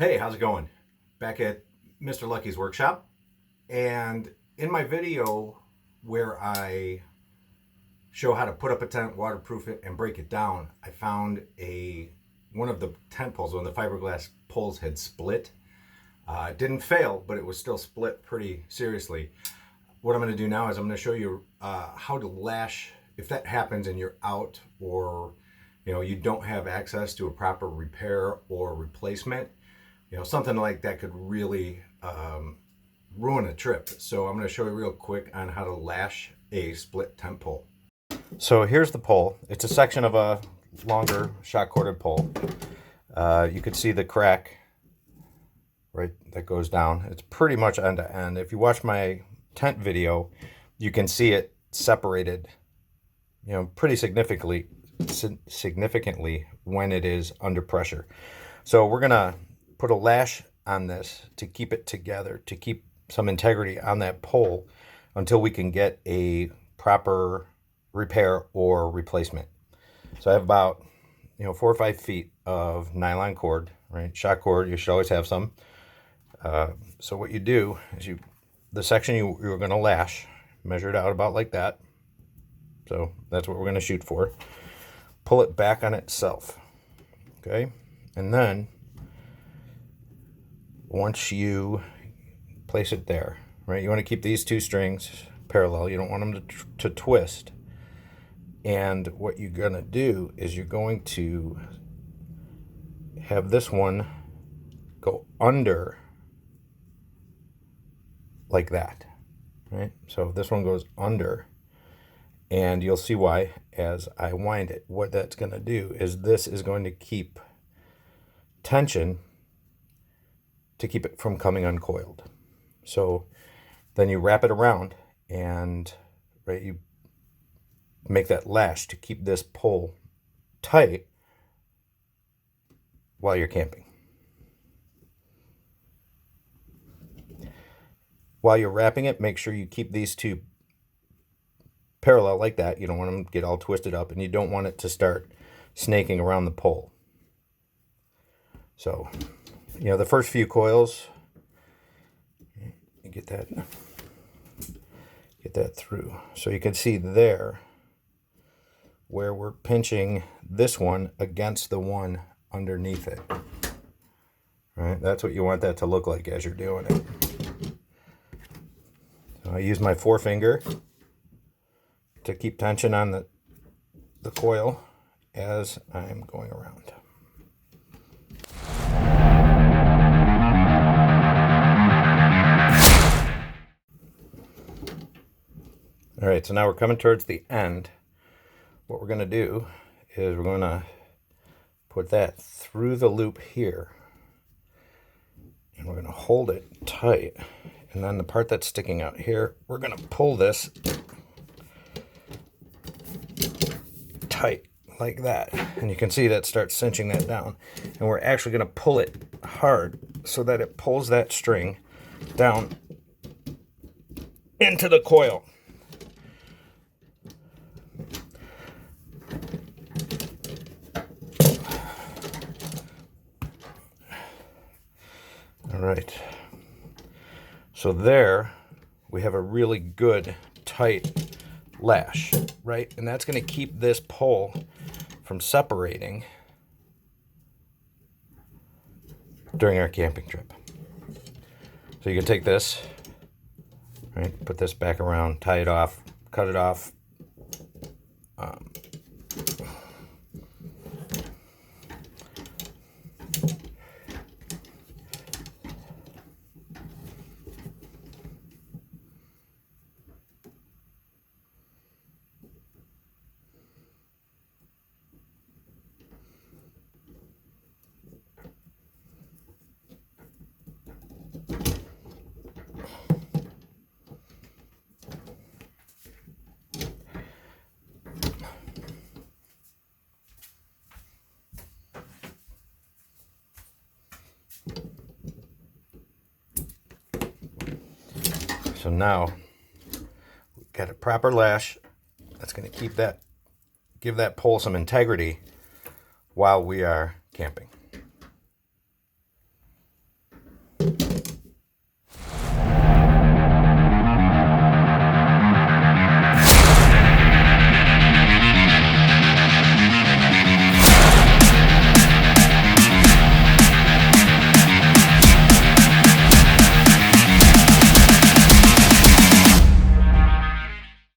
Hey, how's it going? Back at Mr. Lucky's workshop. And in my video where I show how to put up a tent, waterproof it, and break it down, I found one of the tent poles, one of the fiberglass poles had split. It didn't fail, but it was still split pretty seriously. What I'm going to do now is I'm going to show you how to lash if that happens and you're out, or you don't have access to a proper repair or replacement. Something like that could really ruin a trip. So I'm going to show you real quick on how to lash a split tent pole. So here's the pole. It's a section of a longer shot corded pole. You could see the crack right that goes down. It's pretty much end to end. If you watch my tent video, you can see it separated, pretty significantly when it is under pressure. So we're gonna put a lash on this to keep it together, to keep some integrity on that pole until we can get a proper repair or replacement. So I have about 4 or 5 feet of nylon cord, right? Shot cord, you should always have some. So what you do is the section you're going to lash, measure it out about like that. So that's what we're going to shoot for. Pull it back on itself, okay? And then once you place it there, right, you want to keep these two strings parallel. You don't want them to twist. And what you're going to do is you're going to have this one go under like that, right? So this one goes under, and you'll see why as I wind it. What that's going to do is this is going to keep tension to keep it from coming uncoiled. So then you wrap it around and you make that lash to keep this pole tight while you're camping. While you're wrapping it, make sure you keep these two parallel like that. You don't want them to get all twisted up, and you don't want it to start snaking around the pole. So, the first few coils, you get that through. So you can see there where we're pinching this one against the one underneath it. Right? That's what you want that to look like as you're doing it. So I use my forefinger to keep tension on the coil as I'm going around. All right, so now we're coming towards the end. What we're going to do is we're going to put that through the loop here, and we're going to hold it tight. And then the part that's sticking out here, we're going to pull this tight like that. And you can see that starts cinching that down. And we're actually going to pull it hard so that it pulls that string down into the coil. All right. So there we have a really good tight lash, right? And that's going to keep this pole from separating during our camping trip. So you can take this, right, put this back around, tie it off, cut it off. So now we've got a proper lash that's going to give that pole some integrity while we are camping.